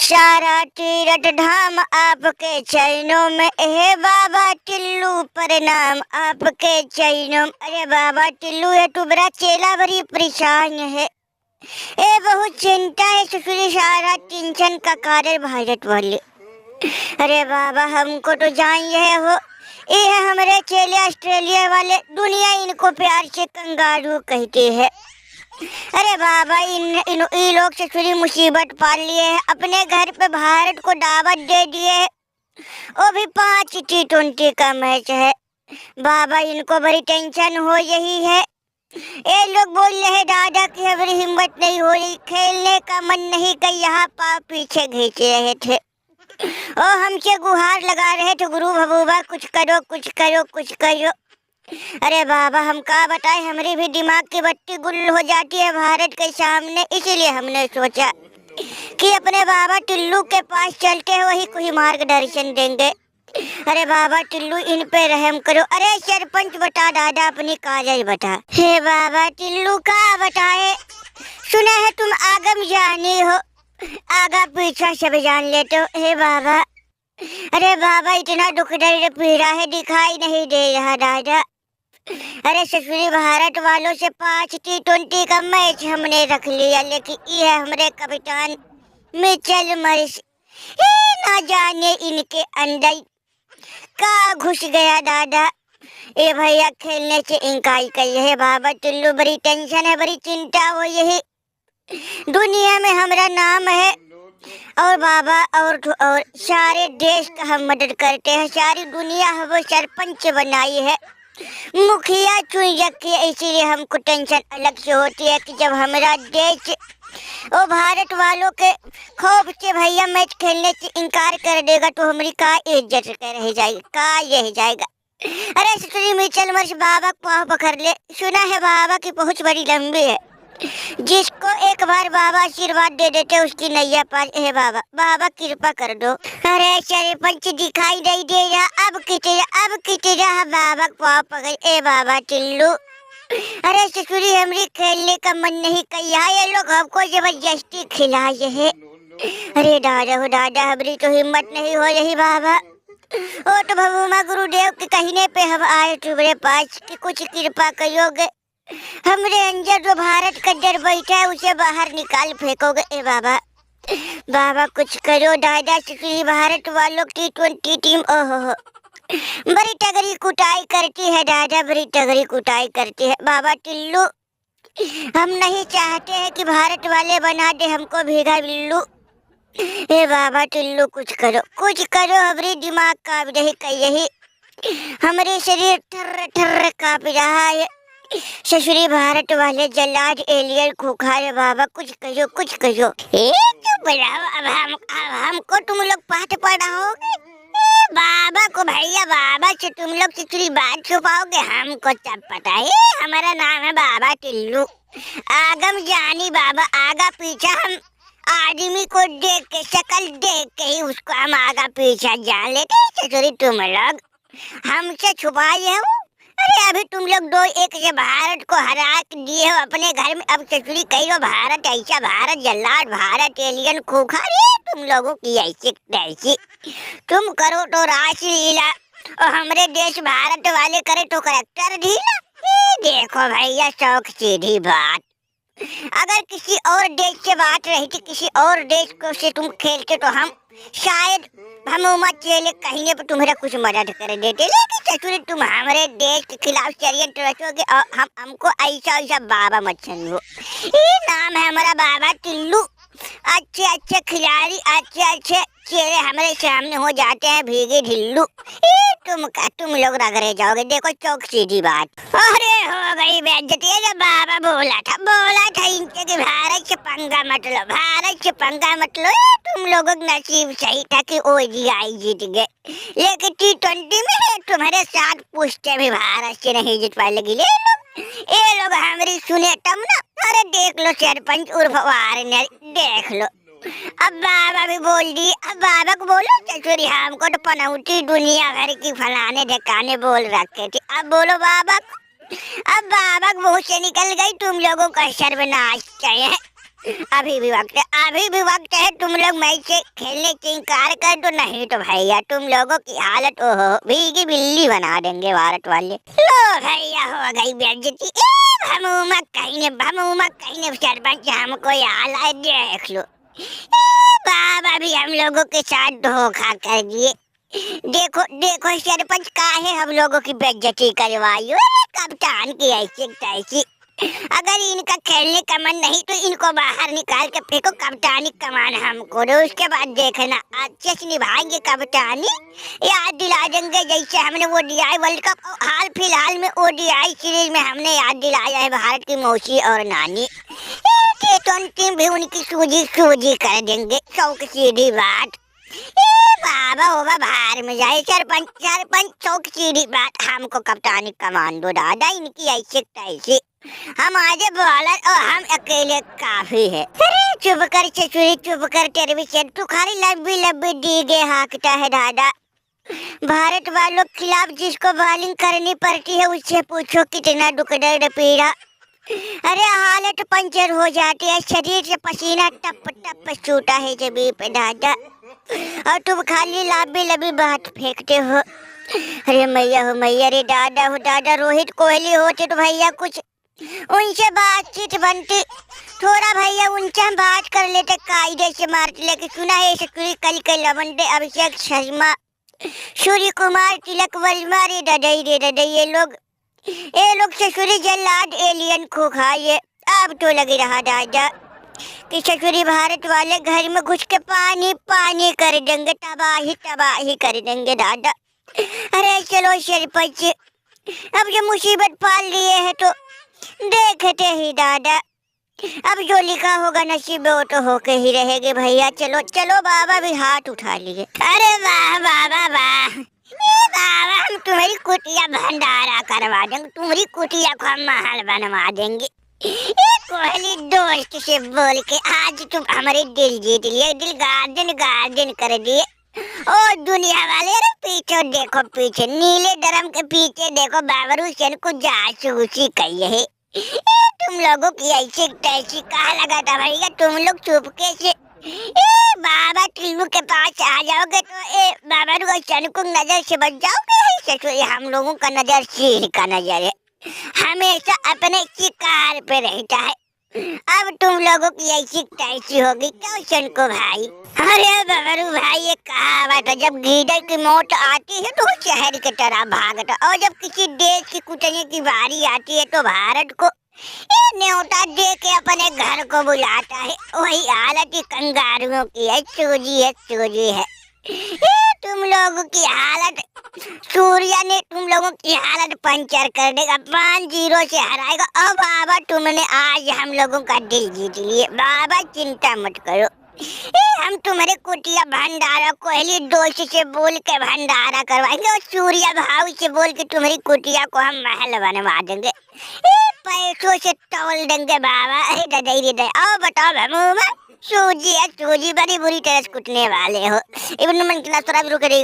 सारा तीरथ धाम आपके चरणों में, हे बाबा टिल्लू प्रणाम आपके चरणों में। अरे बाबा टिल्लू है तू बड़ा चेला बड़ी परेशान है, ए बहुत चिंता है ससुरी, सारा टेंशन का कारण भारत वाले। अरे बाबा हमको तो जान ये हो, ये है हमारे चेले ऑस्ट्रेलिया वाले, दुनिया इनको प्यार से कंगारू कहते हैं। अरे बाबा इन लोग से थोड़ी मुसीबत पाल लिए है, अपने घर पे भारत को दावत दे दिए है, वो भी 5 T20 का मैच है। बाबा इनको बड़ी टेंशन हो यही है। ये लोग बोल रहे हैं दादा की हमारी हिम्मत नहीं हो रही, खेलने का मन नहीं कर, यहाँ पाँव पीछे खींच रहे थे और हमसे गुहार लगा रहे थे, गुरु भगवान कुछ करो कुछ करो कुछ करो। अरे बाबा हम क्या बताएं, हमारी भी दिमाग की बत्ती गुल हो जाती है भारत के सामने, इसीलिए हमने सोचा कि अपने बाबा टिल्लू के पास चलते हैं, वही कोई मार्गदर्शन देंगे। अरे बाबा टिल्लू इन पे रहम करो। अरे सरपंच बता दादा अपनी कागज बता। हे बाबा टिल्लू का बताए, सुना है तुम आगम जानी हो, आगा पीछा सब जान लेते हो। हे बाबा, अरे बाबा इतना दुख दर्द पीड़ा है, दिखाई नहीं दे रहा दादा। अरे ससुरी भारत वालों से 5 T20 का मैच हमने रख लिया, लेकिन ये हमारे कप्तान मिचेल मार्श ना जाने इनके अंदर का घुस गया दादा। ए भैया खेलने से इनकार कर रहे। बाबा टिल्लू बड़ी टेंशन है, बड़ी चिंता हो, यही दुनिया में हमारा नाम है और बाबा और सारे देश का हम मदद करते हैं, सारी दुनिया हमें सरपंच बनाई है, मुखिया चुन रखी है, इसीलिए हमको टेंशन अलग से होती है कि जब हमारा देश और भारत वालों के खौफ से भैया मैच खेलने से इनकार कर देगा तो हमारी का इज्जत रह जाएगी, का यह जाएगा। अरे ससुरी मिचेल मार्श बाबा को पाँव पकड़ ले, सुना है बाबा की पहुंच बड़ी लंबी है, जिसको एक बार बाबा आशीर्वाद दे देते उसकी नैया पार है। बाबा बाबा कृपा कर दो। अरे सरपंच दिखाई नहीं दे रहा, अब कितना बाबा को पकड़। ए बाबा टिल्लू, अरे ससुरी हमरी खेलने का मन नहीं कर, ये लोग हमको जबरदस्ती खिलाए है। अरे दादा हो दादा, हमारी तो हिम्मत नहीं हो रही बाबा। ओ तो भगवान गुरुदेव के कहने पे हम आए तुम्हारे पास कि कुछ कृपा करोगे, हमरे अंदर जो भारत का डर बैठा है उसे बाहर निकाल फेंकोगे। ए बाबा, बाबा कुछ करो दादा, ससुरी भारत वालों की T20 टीम ओहो बड़ी तगड़ी कुटाई करती है दादा, बड़ी तगड़ी कुटाई करती है। बाबा टिल्लू, हम नहीं चाहते हैं कि भारत वाले बना दे हमको भीगा बिल्लू। ए बाबा टिल्लू कुछ करो हमारे दिमाग कांप रही कह यही, हमारे शरीर ठर्र ठर्र कांप रहा है। ससुरी भारत वाले जल्लाद एलियन खुखार, बाबा कुछ करो। अब हमको तुम लोग पाठ पढ़ाओगे, बाबा को भैया बाबा से तुम लोग ससुरी बात छुपाओगे, हमको सब पता है। हमारा नाम है बाबा टिल्लू, आगम जानी बाबा, आगा पीछा हम आदमी को देख के, शक्ल देख के ही उसको हम आगा पीछा जान लेते। ससुरी तुम लोग हमसे छुपाए हो। अरे अभी तुम लोग 2-1 से भारत को हरा दिए हो अपने घर में, अब ससुरी कही हो भारत ऐसा, भारत जल्लाद, भारत एलियन खूंखार, तुम लोगों की ऐसी तैसी, तुम करो तो रासलीला और हमारे देश भारत वाले करे तो करैक्टर ढीला। देखो भैया शौक सीधी बात, अगर किसी और देश से बात रही थी, किसी और देश को से तुम खेलते तो हम शायद हम उमा चेले कहने पर तुम्हारा कुछ मदद कर देते, लेकिन ससुरी तुम हमारे देश के खिलाफ षड्यंत्र रचोगे और हमको ऐसा बाबा मत समझो। ये नाम है हमारा बाबा टिल्लू, अच्छे खिलाड़ी, अच्छे चेहरे हमारे सामने हो जाते हैं भीगे ढिल्लू, तुम लोग रगड़े जाओगे। देखो चौक सीधी बात। अरे हो गई बेइज्जती, जब बाबा बोला था इनके कि भारत से पंगा मत लो, तुम लोगों का नसीब सही था कि ODI जीत गए, लेकिन T20 में तुम्हारे साथ पूछते भी भारत से नहीं जीत पाए लगी। ये लोग हमारी सुने तब ना। अरे देख लो सरपंच उर्फ वारनर, देख लो, अब बाबा भी बोल दी। अब बाबा को बोलो ससुरी हमको तो पनौती दुनिया भर की फलाने ढकाने बोल रखे थे, अब बोलो बाबा को। अब बाबा को मुँह से निकल गई, तुम लोगों का सर्वनाश चाहिए। अभी भी वक्त है, अभी भी वक्त है। तुम लोग मैच से खेलने से इनकार कर दो, नहीं तो भैया तुम लोगों की हालत ओहो भीगी बिल्ली बना देंगे भारत वाले। लो भैया हो गई बेइज्जती। भमूमा कहीं ने सरपंच हमको यहाँ लाए, देख लो बाबा भी हम लोगों के साथ धोखा कर दिए। देखो देखो सरपंच काहे हम लोगों की बेइज्जती करवाई। कप्तान की ऐसी तैसी। अगर इनका खेलने का मन नहीं तो इनको बाहर निकाल के फेंको, कप्तानी कमान हमको दो, उसके बाद देखना अच्छे से निभाएंगे कप्तानी। याद दिला देंगे जैसे हमने ओडीआई वर्ल्ड कप, हाल फिलहाल में ओडीआई सीरीज में हमने याद दिलाया है भारत की मौसी और नानी। टीम भी उनकी सूजी सूजी कर देंगे, चौक सीधी बात। बाबा होगा बाहर में जाए सरपंच, सरपंच चौक सीधी बात। हमको कप्तानी कमान दो दादा, इनकी ऐसे तैसी। हम आगे बॉलर और हम अकेले काफी है। अरे चुप कर चचुरी, चुप कर, तेरे भी सर तू खाली लंबी लंबी डीगे हाँकता है दादा। भारत वालों के खिलाफ जिसको बॉलिंग करनी पड़ती है उससे पूछो कितना दुख दर्द पीड़ा। अरे हालत पंचर हो जाती है, शरीर से पसीना टप टप छूटा है जमीन पे दादा, और तुम खाली लंबी लंबी बात फेंकते हो। अरे मैया हो मैया, रे दादा हो दादा, रोहित कोहली होते तो भैया कुछ उनसे बातचीत बनती, थोड़ा भैया उनसे हम बात कर लेते, कायदे से मारते। लेकिन सुना है कल के लवंडे अभिषेक शर्मा, सूर्य कुमार, तिलक वर्मा, रे ददई ये लोग ससुरी जल्लाद एलियन को खाए। अब तो लगी रहा दादा कि ससुरी भारत वाले घर में घुस के पानी पानी कर देंगे, तबाही तबाही कर देंगे दादा। अरे चलो सरपंच, अब जो मुसीबत पाल लिए है तो देखते ही दादा, अब जो लिखा होगा नसीब में वो तो होके ही रहेगे भैया। चलो चलो बाबा भी हाथ उठा लिए। अरे वाह बाबा वाह, बाबा हम तुम्हारी कुटिया भंडारा करवा देंगे, तुम्हारी कुटिया को हम महल बनवा देंगे। कोहली दोस्त से बोल के आज तुम हमारे दिल जीत लिए, दिल गार्डन कर दिए। ओ दुनिया वाले, अरे पीछे देखो, पीछे नीले ड्रम के पीछे देखो, बाबर हुसैन को जासूसी कही है। तुम लोगों की ऐसी तैसी कहा लगा था भैया, तुम लोग चुपके से बाबा टिल्लू के पास आ जाओगे तो बाबा हुसैन को नजर से बच जाओगे। हम लोगों का नजर सिर का नजर है, हमेशा अपने शिकार पे रहता है। अब तुम लोगों की ऐसी तैसी होगी क्यों शनको भाई। अरे बबरू भाई, ये कहावत है, जब गीदड़ की मौत आती है तो शहर की तरह भागता, और जब किसी देश की कुचलने की बारी आती है तो भारत को न्योता दे के अपने घर को बुलाता है। वही हालत ही कंगारुओं की है, चूजी है। तुम लोगों की हालत, सूर्या ने तुम लोगों की हालत पंचर कर देगा, 5-0 से हराएगा। अब बाबा तुमने आज हम लोगों का दिल जीत लिए, बाबा चिंता मत करो। हम तुम्हारे कुटिया भंडारा कोहली दोस्त से बोल के भंडारा करवाएंगे, और सूर्या भाव से बोल के तुम्हारी कुटिया को हम महल बनवा देंगे, पैसों से तोल देंगे बाबा। अरे ददई आओ बताओ भमूमा, सूजी बड़ी बुरी तरह कुटने वाले हो। इब्न मन क्लास थोड़ा भी रुकेगा।